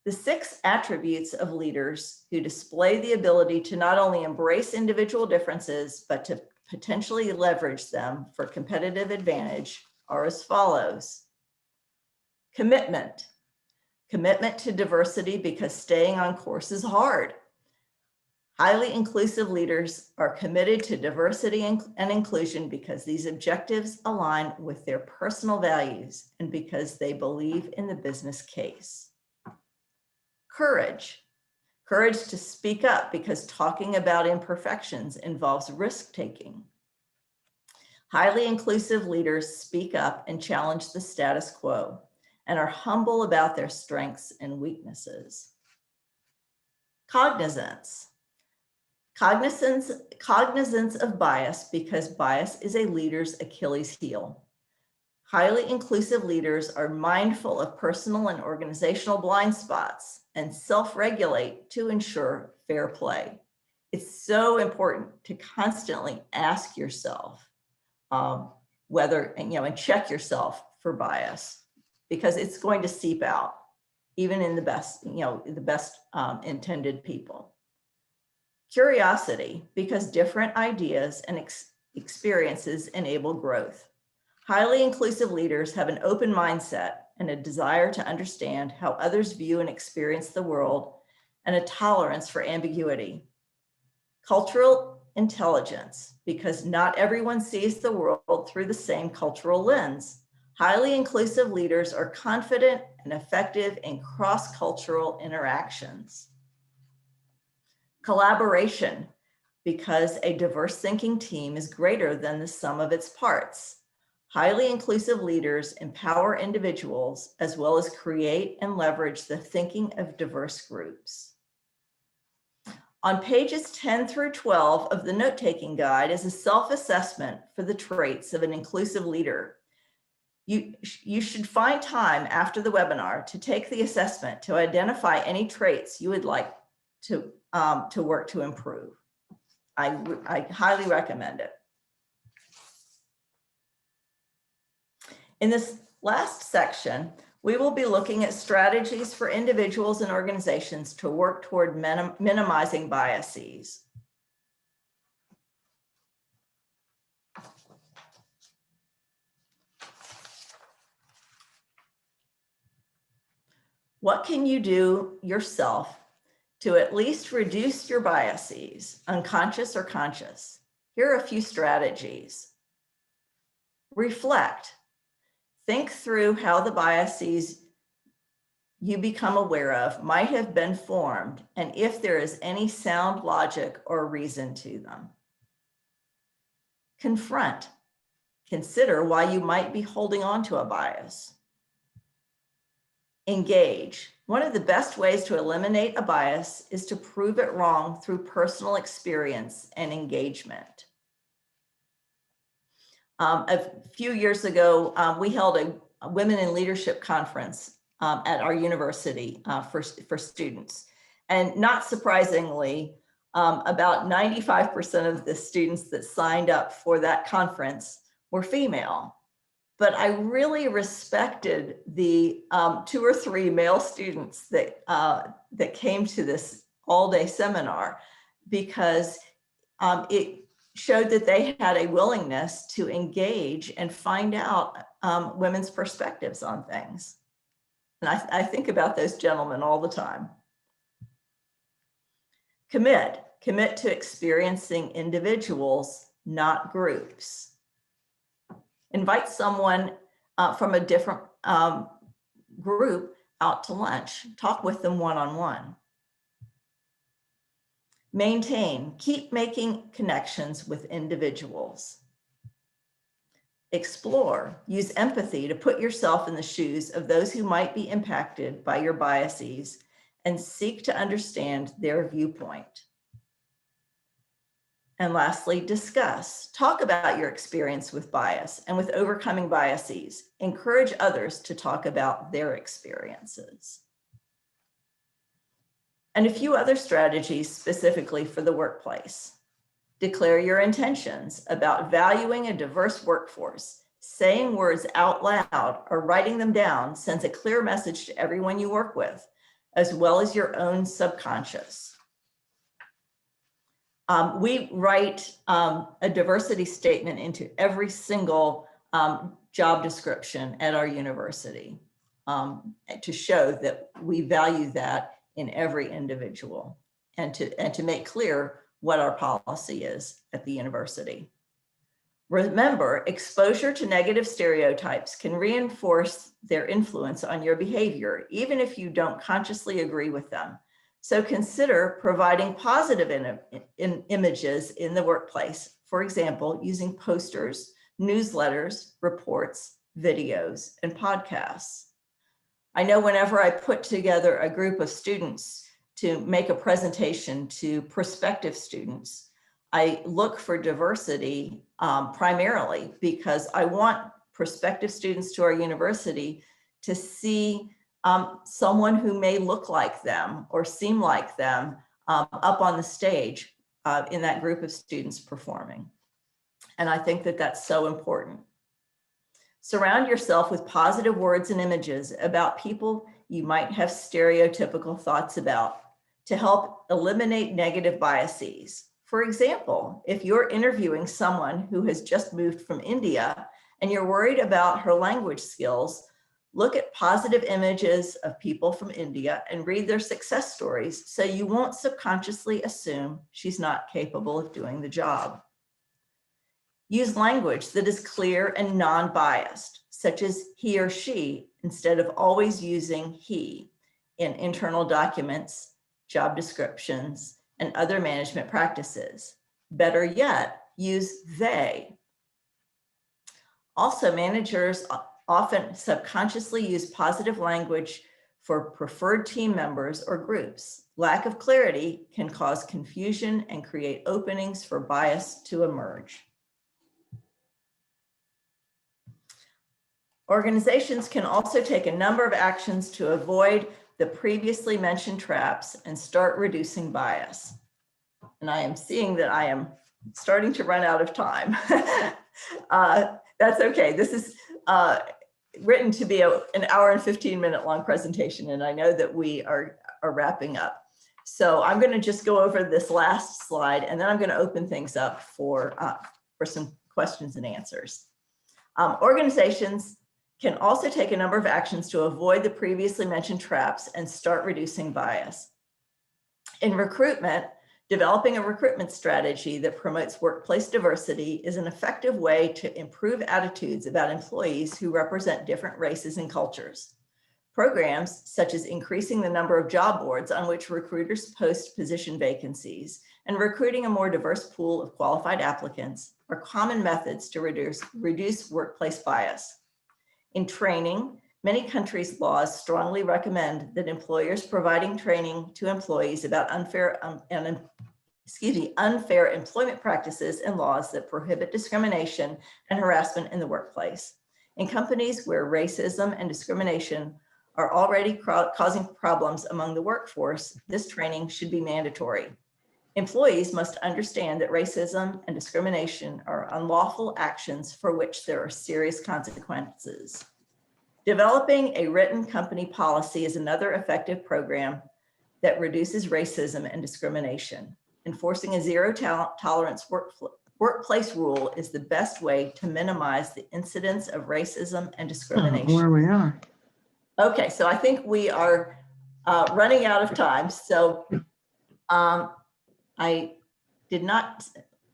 The 6 attributes of leaders who display the ability to not only embrace individual differences, but to potentially leverage them for competitive advantage are as follows. Commitment. Commitment to diversity because staying on course is hard. Highly inclusive leaders are committed to diversity and inclusion because these objectives align with their personal values and because they believe in the business case. Courage. Courage to speak up because talking about imperfections involves risk-taking. Highly inclusive leaders speak up and challenge the status quo and are humble about their strengths and weaknesses. Cognizance. Cognizance of bias because bias is a leader's Achilles heel. Highly inclusive leaders are mindful of personal and organizational blind spots and self-regulate to ensure fair play. It's so important to constantly ask yourself whether, and check yourself for bias, because it's going to seep out even in the best, the best intended people. Curiosity, because different ideas and experiences enable growth. Highly inclusive leaders have an open mindset and a desire to understand how others view and experience the world, and a tolerance for ambiguity. Cultural intelligence, because not everyone sees the world through the same cultural lens. Highly inclusive leaders are confident and effective in cross-cultural interactions. Collaboration, because a diverse thinking team is greater than the sum of its parts. Highly inclusive leaders empower individuals as well as create and leverage the thinking of diverse groups. On pages 10 through 12 of the note-taking guide is a self-assessment for the traits of an inclusive leader. You should find time after the webinar to take the assessment to identify any traits you would like to work to improve. I highly recommend it. In this last section, we will be looking at strategies for individuals and organizations to work toward minimizing biases. What can you do yourself to at least reduce your biases, unconscious or conscious? Here are a few strategies. Reflect. Think through how the biases you become aware of might have been formed and if there is any sound logic or reason to them. Confront. Consider why you might be holding on to a bias. Engage. One of the best ways to eliminate a bias is to prove it wrong through personal experience and engagement. A few years ago, we held a Women in Leadership conference at our university for students. And not surprisingly, about 95% of the students that signed up for that conference were female. But I really respected the 2 or 3 male students that came to this all-day seminar, because it showed that they had a willingness to engage and find out women's perspectives on things. And I think about those gentlemen all the time. Commit to experiencing individuals, not groups. Invite someone from a different group out to lunch. Talk with them one-on-one. Maintain. Keep making connections with individuals. Explore. Use empathy to put yourself in the shoes of those who might be impacted by your biases and seek to understand their viewpoint. And lastly, discuss. Talk about your experience with bias and with overcoming biases. Encourage others to talk about their experiences. And a few other strategies specifically for the workplace. Declare your intentions about valuing a diverse workforce. Saying words out loud or writing them down sends a clear message to everyone you work with, as well as your own subconscious. We write a diversity statement into every single job description at our university to show that we value that in every individual and to make clear what our policy is at the university. Remember, exposure to negative stereotypes can reinforce their influence on your behavior, even if you don't consciously agree with them. So consider providing positive images in the workplace. For example, using posters, newsletters, reports, videos, and podcasts. I know whenever I put together a group of students to make a presentation to prospective students, I look for diversity primarily because I want prospective students to our university to see someone who may look like them or seem like them up on the stage in that group of students performing. And I think that that's so important. Surround yourself with positive words and images about people you might have stereotypical thoughts about to help eliminate negative biases. For example, if you're interviewing someone who has just moved from India and you're worried about her language skills, look at positive images of people from India and read their success stories so you won't subconsciously assume she's not capable of doing the job. Use language that is clear and non-biased, such as he or she, instead of always using he in internal documents, job descriptions, and other management practices. Better yet, use they. Also, managers often subconsciously use positive language for preferred team members or groups. Lack of clarity can cause confusion and create openings for bias to emerge. Organizations can also take a number of actions to avoid the previously mentioned traps and start reducing bias. And I am seeing that I am starting to run out of time. That's okay. This is written to be an hour and 15-minute long presentation, and I know that we are wrapping up. So I'm going to just go over this last slide, and then I'm going to open things up for some questions and answers. Organizations can also take a number of actions to avoid the previously mentioned traps and start reducing bias. In recruitment, developing a recruitment strategy that promotes workplace diversity is an effective way to improve attitudes about employees who represent different races and cultures. Programs such as increasing the number of job boards on which recruiters post position vacancies and recruiting a more diverse pool of qualified applicants are common methods to reduce workplace bias. In training, many countries' laws strongly recommend that employers providing training to employees about unfair employment practices and laws that prohibit discrimination and harassment in the workplace. In companies where racism and discrimination are already causing problems among the workforce, this training should be mandatory. Employees must understand that racism and discrimination are unlawful actions for which there are serious consequences. Developing a written company policy is another effective program that reduces racism and discrimination. Enforcing a zero tolerance workplace rule is the best way to minimize the incidence of racism and discrimination. Where we are. Okay, so I think we are running out of time. So I did not,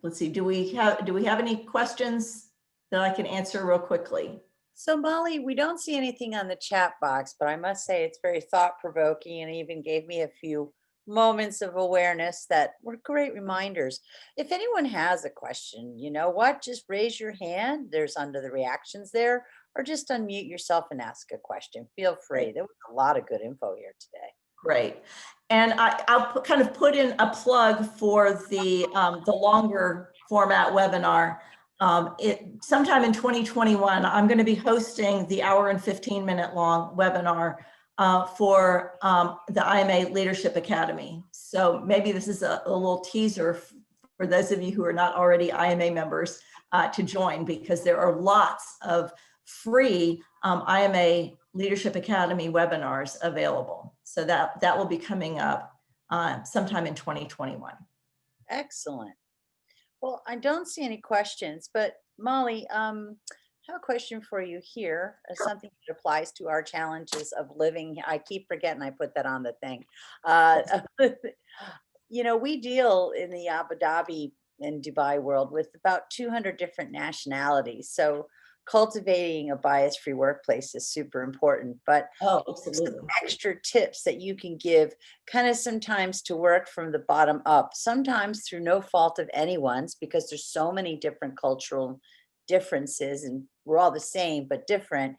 let's see, do we have any questions that I can answer real quickly? So Molly, we don't see anything on the chat box, but I must say it's very thought-provoking and even gave me a few moments of awareness that were great reminders. If anyone has a question, you know what, just raise your hand. There's under the reactions there, or just unmute yourself and ask a question. Feel free. There was a lot of good info here today. Great. And I'll kind of put in a plug for the longer format webinar. Sometime in 2021, I'm going to be hosting the hour and 15-minute long webinar for the IMA Leadership Academy. So maybe this is a little teaser for those of you who are not already IMA members to join, because there are lots of free IMA Leadership Academy webinars available. So that will be coming up sometime in 2021. Excellent. Well, I don't see any questions, but Molly, I have a question for you here, something that applies to our challenges of living. I keep forgetting I put that on the thing. You know, we deal in the Abu Dhabi and Dubai world with about 200 different nationalities. So cultivating a bias-free workplace is super important, but absolutely. some extra tips that you can give kind of sometimes to work from the bottom up, sometimes through no fault of anyone's, because there's so many different cultural differences and we're all the same, but different.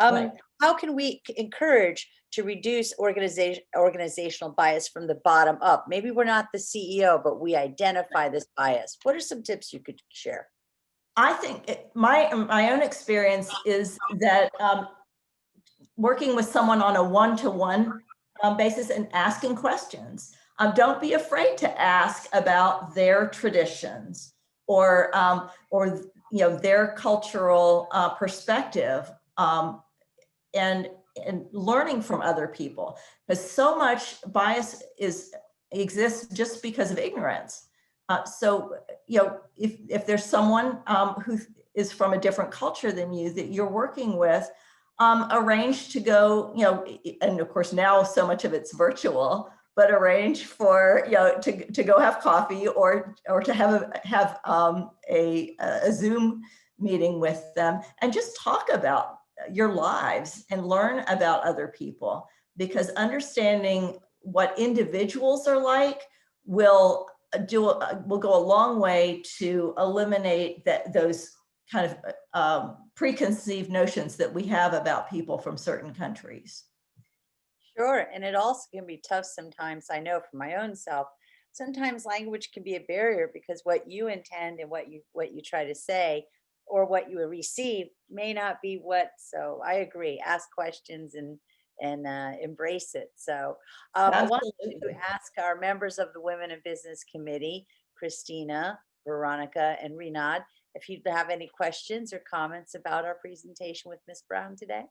Right. How can we encourage to reduce organizational bias from the bottom up? Maybe we're not the CEO, but we identify this bias. What are some tips you could share? I think my own experience is that working with someone on a one-to-one basis and asking questions. Don't be afraid to ask about their traditions or you know, their cultural perspective, and learning from other people, because so much bias exists just because of ignorance. So, you know, if there's someone who is from a different culture than you that you're working with, arrange to go, you know, and of course now so much of it's virtual, but arrange for, you know, to go have coffee or to have a Zoom meeting with them and just talk about your lives and learn about other people, because understanding what individuals are like will go a long way to eliminate those kind of preconceived notions that we have about people from certain countries. Sure, and it also can be tough sometimes. I know for my own self, sometimes language can be a barrier because what you intend and what you try to say or what you receive may not be what, so I agree, ask questions and embrace it. So I want to Absolutely. ask our members of the Women in Business Committee, Christina, Veronica, and Renad, if you have any questions or comments about our presentation with Ms. Brown today.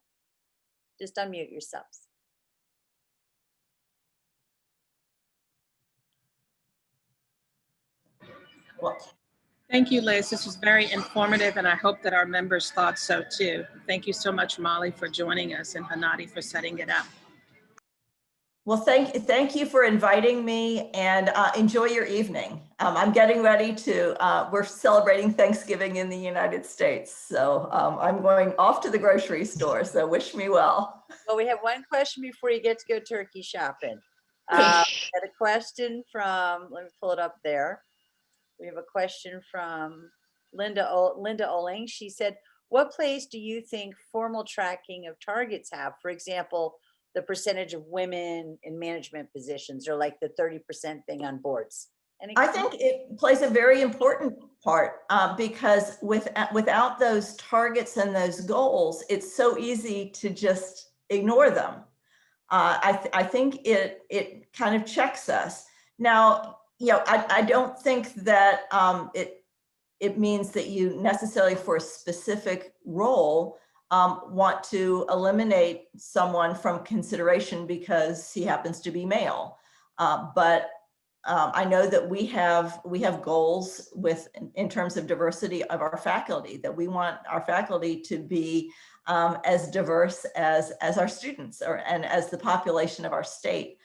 Just unmute yourselves. Well, Thank you, Liz. This was very informative, and I hope that our members thought so too. Thank you so much, Molly, for joining us, and Hanadi for setting it up. well, thank you for inviting me, and enjoy your evening. I'm getting ready to, we're celebrating Thanksgiving in the United States. So I'm going off to the grocery store, so wish me well. Well, we have one question before you get to go turkey shopping. We had a question from, let me pull it up there. We have a question from Linda Oling. She said, what place do you think formal tracking of targets have? For example, the percentage of women in management positions, or like the 30% thing on boards? I think it plays a very important part because without those targets and those goals, it's so easy to just ignore them. I think it kind of checks us. Now, I don't think that it means that you necessarily, for a specific role, want to eliminate someone from consideration because he happens to be male. But I know that we have goals in terms of diversity of our faculty, that we want our faculty to be as diverse as our students and as the population of our state.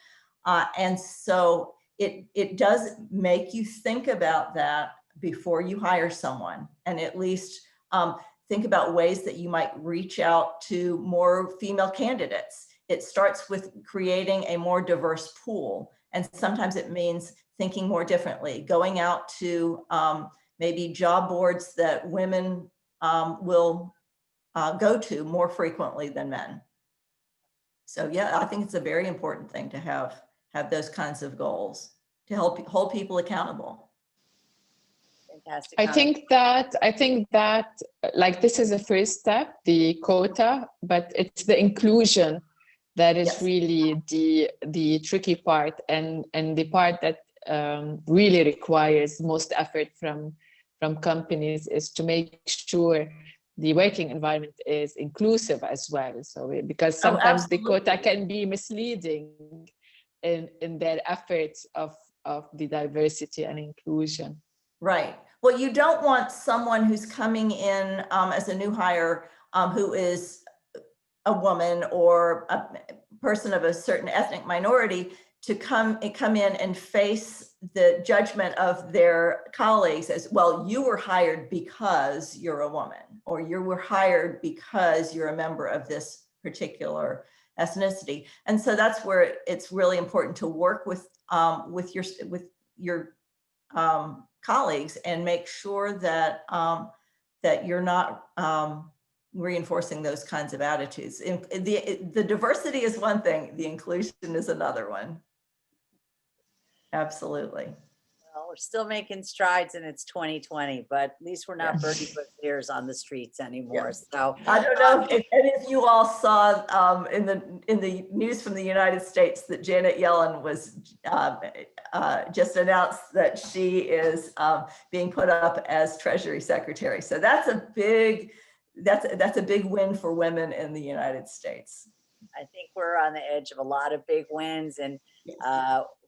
And so it does make you think about that before you hire someone, and at least think about ways that you might reach out to more female candidates. It starts with creating a more diverse pool. And sometimes it means thinking more differently, going out to maybe job boards that women will go to more frequently than men. So yeah, I think it's a very important thing to have those kinds of goals to help hold people accountable. Fantastic. I think that like this is a first step, the quota, but it's the inclusion that is Yes. really the tricky part, and the part that really requires most effort from companies is to make sure the working environment is inclusive as well. So because sometimes the quota can be misleading in their efforts of the diversity and inclusion. Right. Well, you don't want someone who's coming in as a new hire who is a woman or a person of a certain ethnic minority to come in and face the judgment of their colleagues as, well, you were hired because you're a woman, or you were hired because you're a member of this particular ethnicity. And so that's where it's really important to work with your colleagues and make sure that that you're not reinforcing those kinds of attitudes. The diversity is one thing, the inclusion is another one. Absolutely. Well, we're still making strides, and it's 2020, but at least we're not Bernie Bush on the streets anymore. Yes. So I don't know if any of you all saw in the news from the United States that Janet Yellen was just announced that she is being put up as Treasury Secretary. So that's a big win for women in the United States. I think we're on the edge of a lot of big wins, and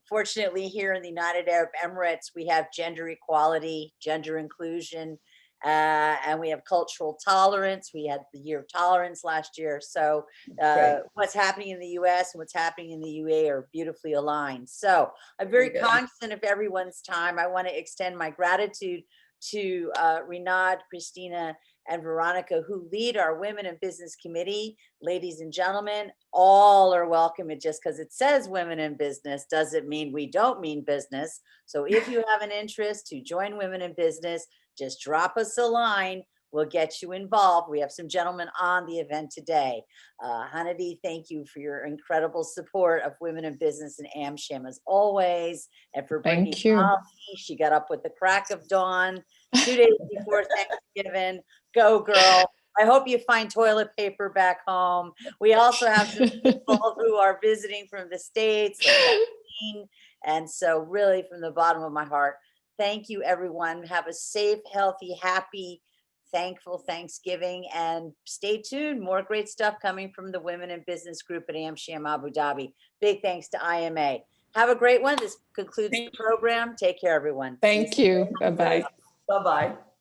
fortunately here in the United Arab Emirates, we have gender equality, gender inclusion, and we have cultural tolerance. We had the year of tolerance last year. So what's happening in the US and what's happening in the UAE are beautifully aligned. So I'm very cognizant of everyone's time. I want to extend my gratitude to Renad, Christina, and Veronica, who lead our Women in Business Committee. Ladies and gentlemen, all are welcome. And just because it says Women in Business doesn't mean we don't mean business. So if you have an interest to join Women in Business, just drop us a line. we'll get you involved. We have some gentlemen on the event today. Hannity, thank you for your incredible support of women in business and AmCham as always. And for Brittany Thank you. Molly, she got up with the crack of dawn 2 days before Thanksgiving. Go girl. I hope you find toilet paper back home. We also have some people who are visiting from the States, like Kathleen. And so really from the bottom of my heart, thank you everyone. Have a safe, healthy, happy, thankful Thanksgiving, and stay tuned. More great stuff coming from the Women in Business Group at AmCham Abu Dhabi. Big thanks to IMA. Have a great one. This concludes the program. Take care, everyone. Thank you. Bye-bye. Bye-bye.